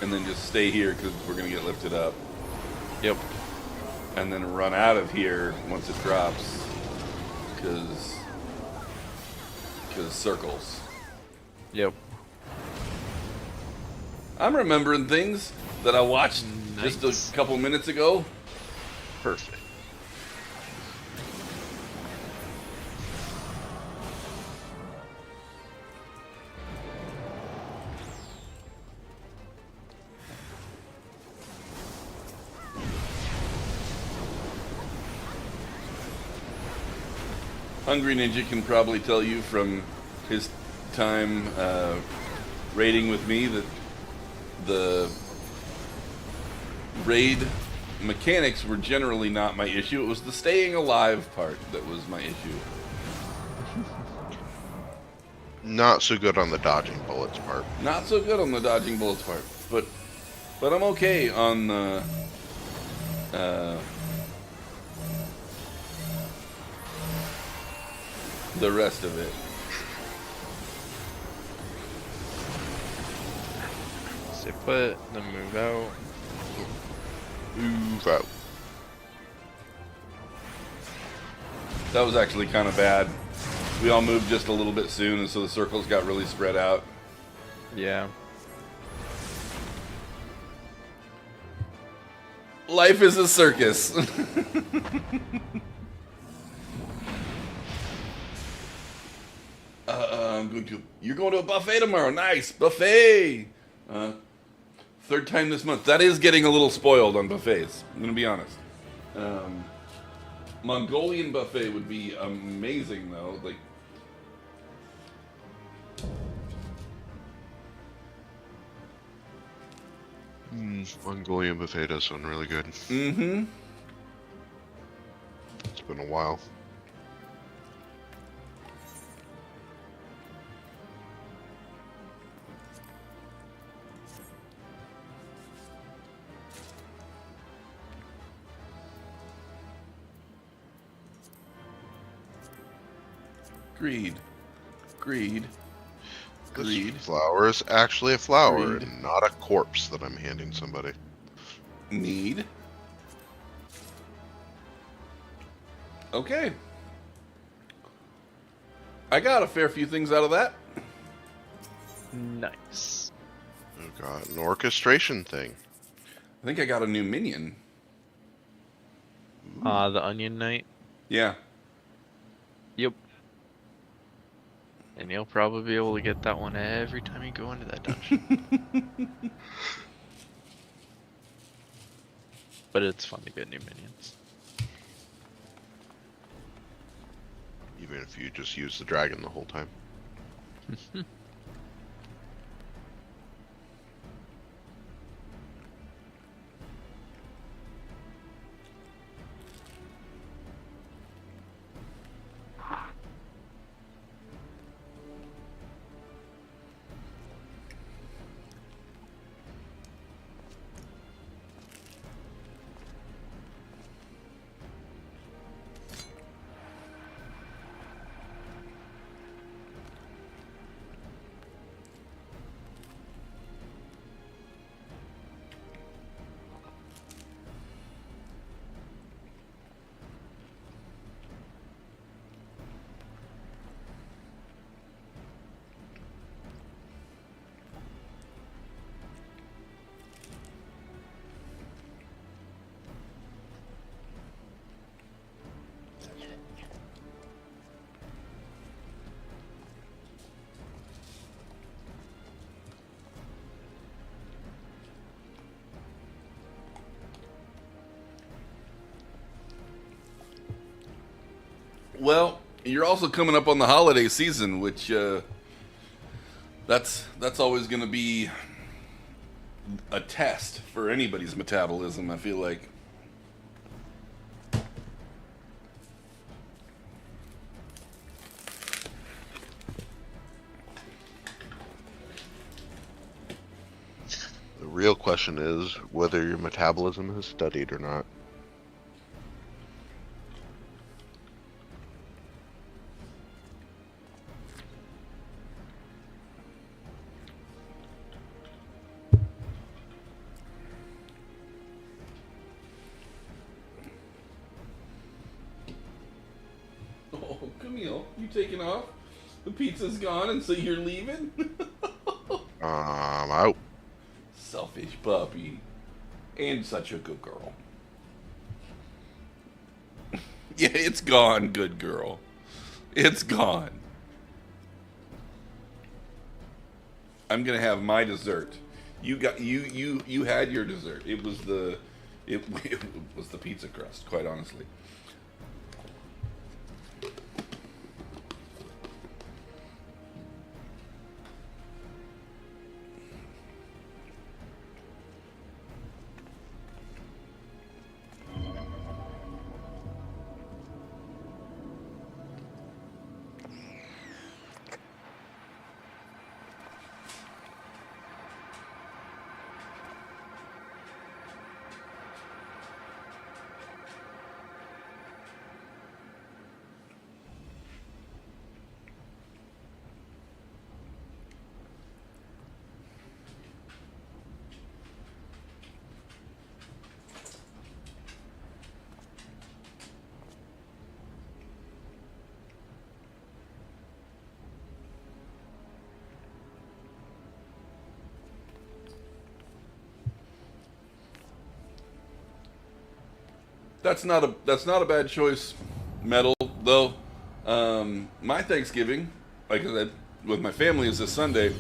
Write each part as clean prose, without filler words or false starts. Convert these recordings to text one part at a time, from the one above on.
and then just stay here because we're going to get lifted up. Yep. And then run out of here once it drops because circles. Yep. I'm remembering things that I watched just a couple minutes ago. Perfect. Hungry Ninja can probably tell you from his time raiding with me that the raid mechanics were generally not my issue. It was the staying alive part that was my issue. Not so good on the dodging bullets part. Not so good on the dodging bullets part, but I'm okay on the rest of it. Zip it, then move out. Move out. That was actually kind of bad. We all moved just a little bit soon, and so the circles got really spread out. Yeah. Life is a circus. You're going to a buffet tomorrow. Nice. Buffet. Third time this month. That is getting a little spoiled on buffets. I'm going to be honest. Mongolian buffet would be amazing, though. Like, Mongolian buffet does sound really good. mm-hmm. It's been a while. Greed. Greed. Greed. This flower is actually a flower Greed. and not a corpse that I'm handing somebody. Need. Okay. I got a fair few things out of that. Nice. I've got an orchestration thing. I think I got a new minion. The Onion Knight. Yeah. Yep. And you'll probably be able to get that one every time you go into that dungeon. But it's fun to get new minions. Even if you just use the dragon the whole time. Well, you're also coming up on the holiday season, which that's always going to be a test for anybody's metabolism, I feel like. The real question is whether your metabolism is studied or not. Camille, you taking off? The pizza's gone, and so you're leaving? Out. Selfish puppy. And such a good girl. Yeah, it's gone, good girl. It's gone. I'm gonna have my dessert. You had your dessert. It was the pizza crust, quite honestly. That's not a bad choice, Metal, though. My Thanksgiving, like I said, with my family is this Sunday.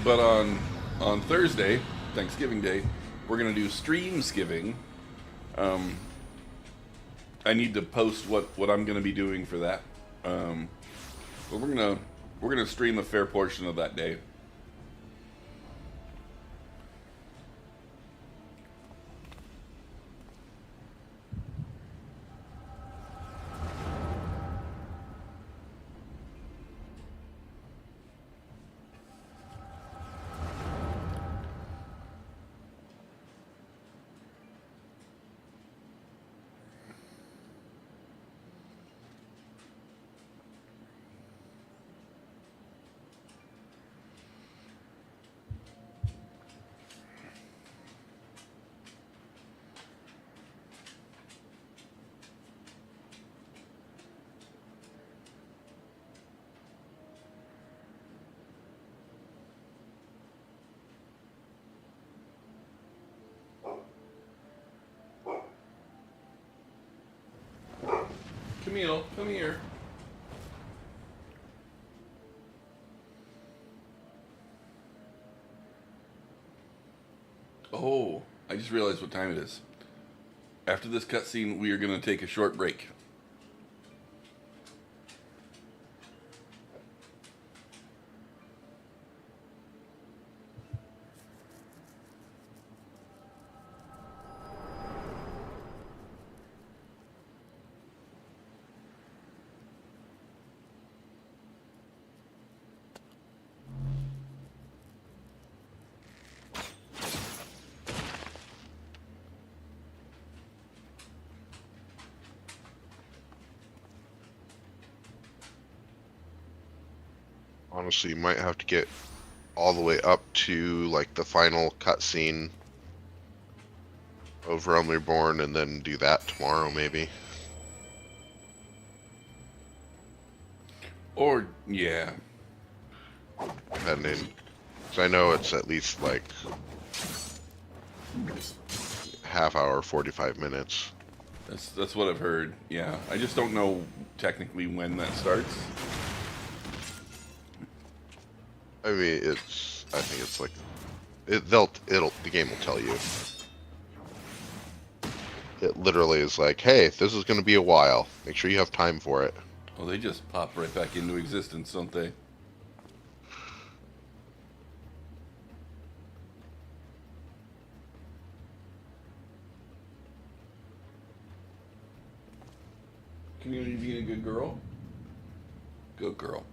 But on Thursday, Thanksgiving Day, we're gonna do Streamsgiving. I need to post what I'm gonna be doing for that. But we're gonna stream a fair portion of that day. Camille, come here. Oh, I just realized what time it is. After this cutscene, we are going to take a short break. Honestly, you might have to get all the way up to like the final cutscene of Realm Reborn and then do that tomorrow, maybe. Or, yeah. Depending. Because I know it's at least like half hour, 45 minutes. That's what I've heard. Yeah, I just don't know technically when that starts. I mean, I think it's like, the game will tell you. It literally is like, hey, this is going to be a while. Make sure you have time for it. Well, they just pop right back into existence, don't they? Community being a good girl? Good girl.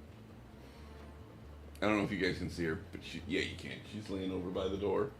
I don't know if you guys can see her, but yeah, you can. She's laying over by the door.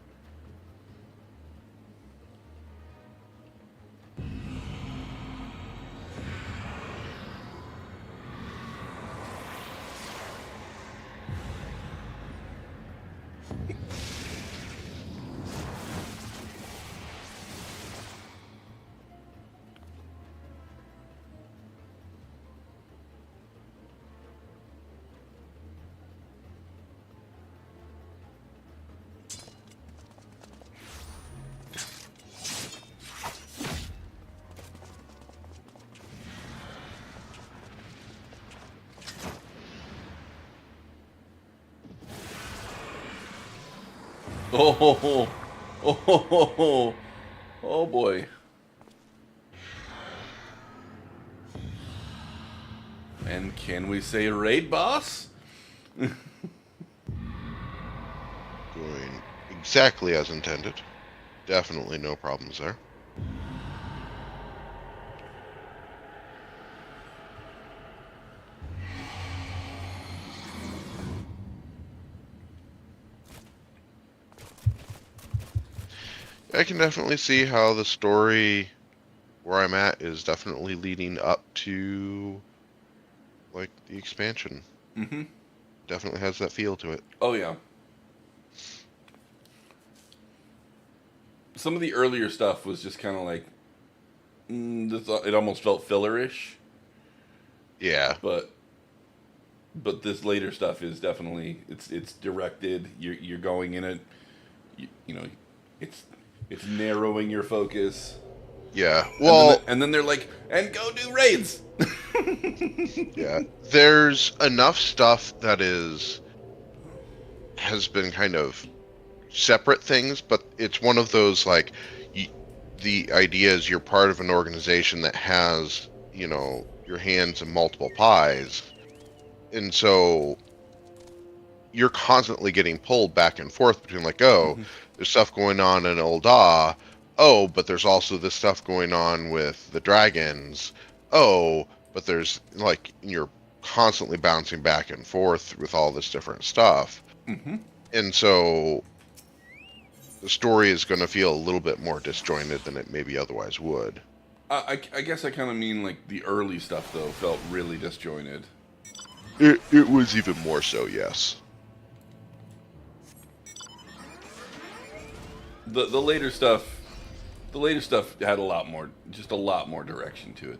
Oh, oh, oh boy. And can we say raid boss? Going exactly as intended. Definitely no problems there. I can definitely see how the story where I'm at is definitely leading up to like the expansion. Mm-hmm. Definitely has that feel to it. Oh yeah. Some of the earlier stuff was just kind of like, it almost felt fillerish, Yeah. but this later stuff is definitely it's directed. You're going in it. You know, it's it's narrowing your focus. Yeah. And then, Well, and then they're like, and go do raids. yeah. There's enough stuff that has been kind of separate things, but it's one of those like the idea is you're part of an organization that has, your hands in multiple pies. And so you're constantly getting pulled back and forth between like, oh, Mm-hmm. there's stuff going on in Ul'dah. Oh, but there's also this stuff going on with the dragons. Oh, but there's like you're constantly bouncing back and forth with all this different stuff. Mm-hmm. And so the story is going to feel a little bit more disjointed than it maybe otherwise would. I guess I kind of mean like the early stuff though felt really disjointed. It was even more so, yes. The later stuff, the later stuff had a lot more, just a lot more direction to it.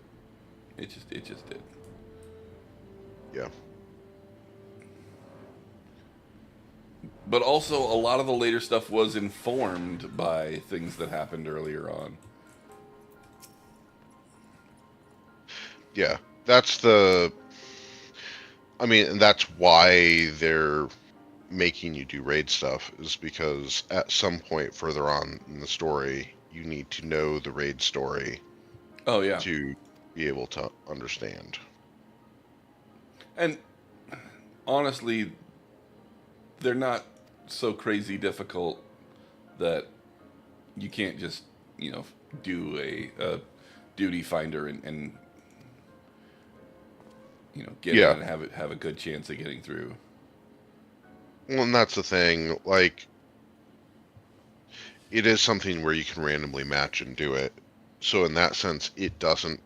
It just did. Yeah. But also, a lot of the later stuff was informed by things that happened earlier on. Yeah. And that's why they're making you do raid stuff, is because at some point further on in the story, you need to know the raid story Oh yeah, to be able to understand. and honestly, they're not so crazy difficult that you can't just do a duty finder and get in Yeah. and have a good chance of getting through. Well, and that's the thing. Like, it is something where you can randomly match and do it. So in that sense, it doesn't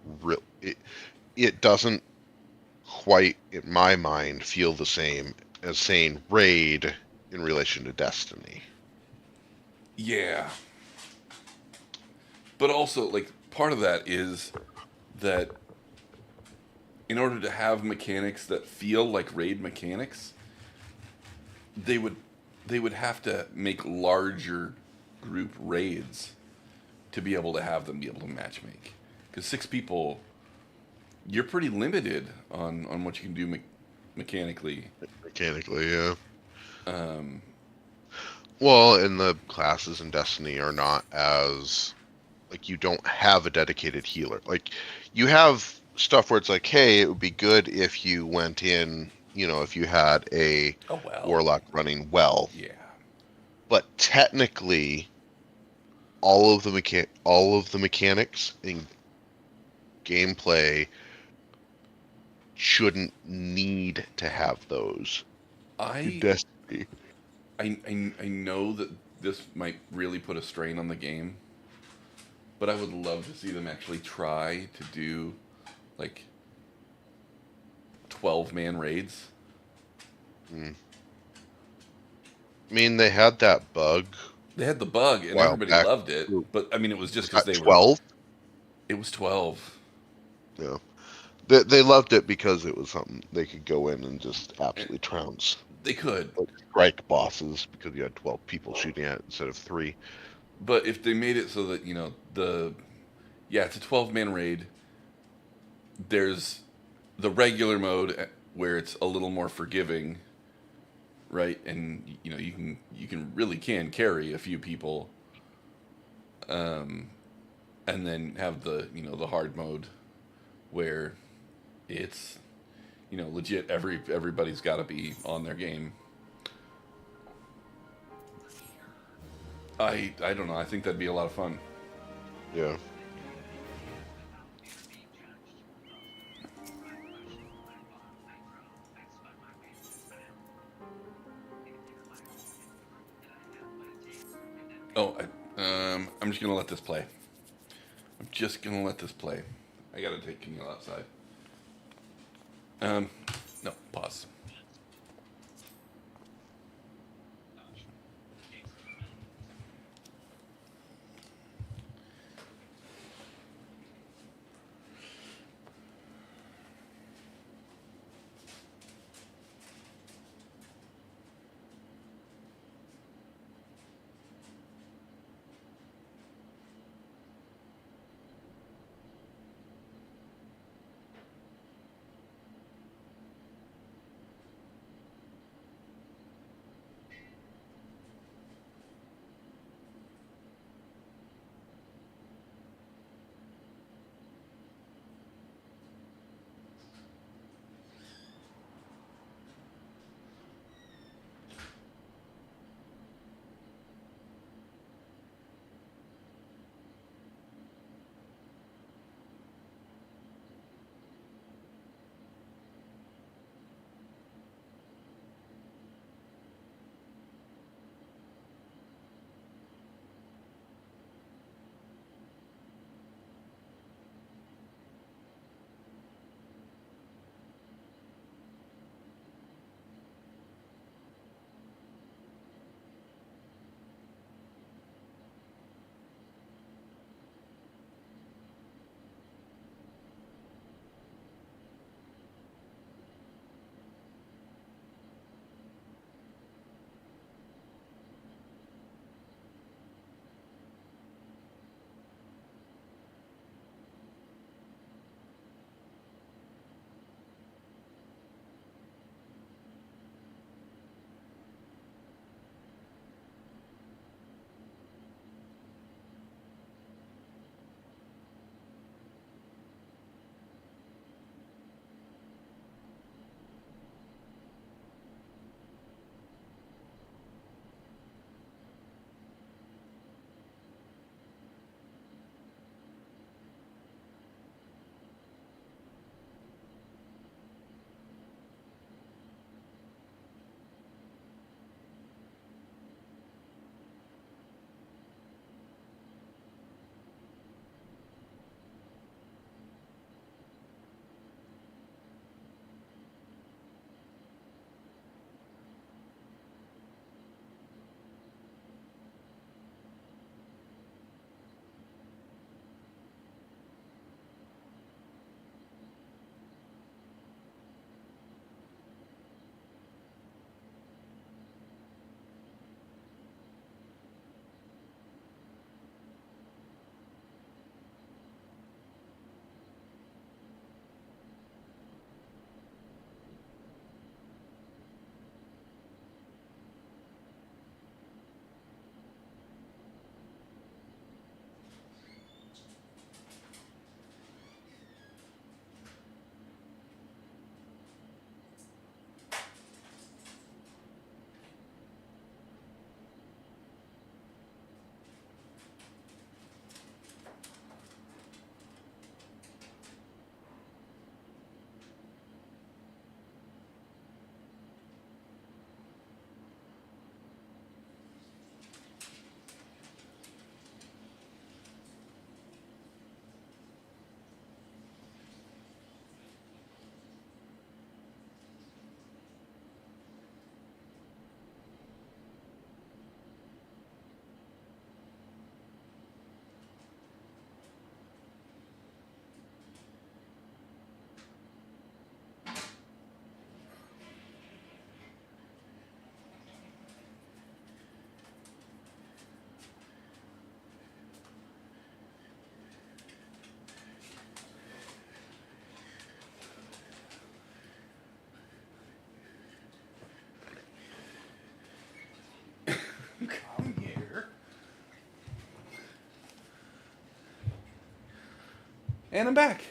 quite, in my mind, feel the same as saying raid in relation to Destiny. Yeah, but also like part of that is that in order to have mechanics that feel like raid mechanics, they would have to make larger group raids to be able to have them be able to matchmake. Because 6 people, you're pretty limited on what you can do mechanically. Mechanically, yeah. Um, Well, and the classes in Destiny are not as like you don't have a dedicated healer. Like you have stuff where it's like, hey, it would be good if you went in, if you had a oh well. warlock running well. Yeah. But technically, all of the mechanics in gameplay shouldn't need to have those in I Destiny. I know that this might really put a strain on the game, but I would love to see them actually try to do like 12-man raids. Mm. I mean, they had that bug. They had the bug and While everybody back. loved it, but I mean it was just because they 12? It was 12. Yeah. They loved it because it was something they could go in and just absolutely trounce. They could, Like strike bosses because you had 12 people shooting at it instead of 3. but if they made it so that it's a 12-man raid. There's the regular mode where it's a little more forgiving, right? And you know, you can really can carry a few people, and then have the, you know, the hard mode where it's, you know, legit everybody's got to be on their game. I don't know. I think that'd be a lot of fun. Yeah. Oh, I'm just gonna let this play. I'm just gonna let this play. I gotta take Camille outside. No, pause. Come here. And I'm back.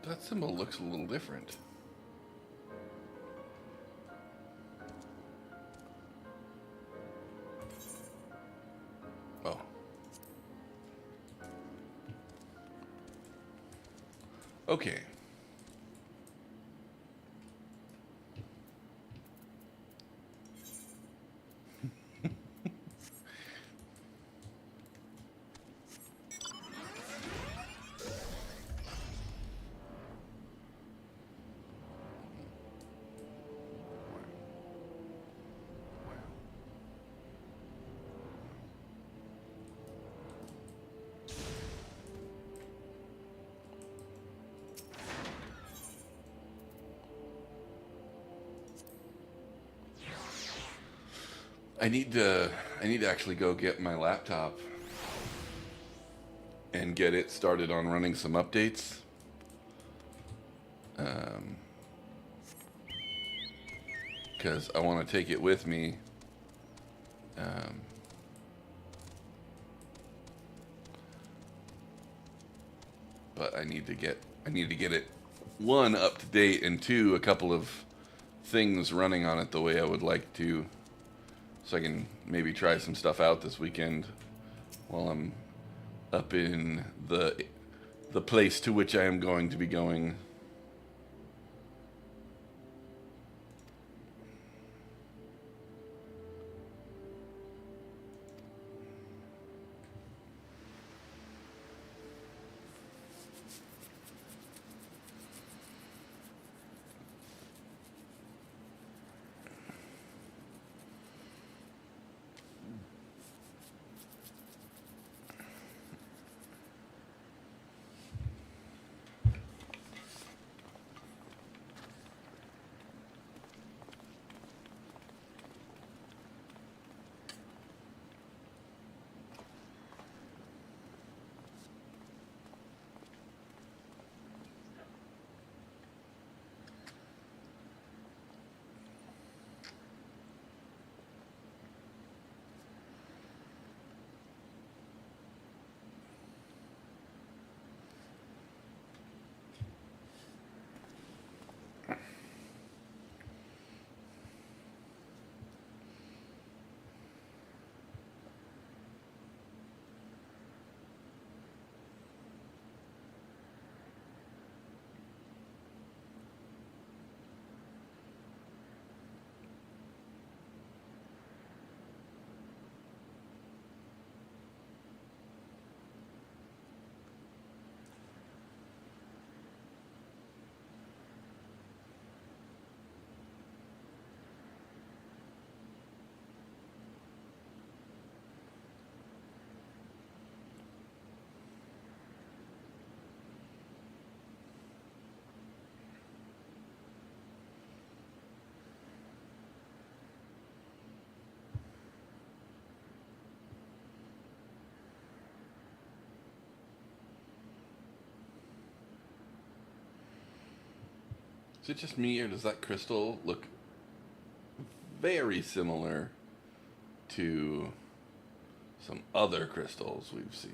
That symbol looks a little different. Oh. Okay. I need to actually go get my laptop and get it started on running some updates. Because I want to take it with me. But I need to get it, one, up to date, and two, a couple of things running on it the way I would like to, so I can maybe try some stuff out this weekend while I'm up in the place to which I am going to be going. Is it just me, or does that crystal look very similar to some other crystals we've seen?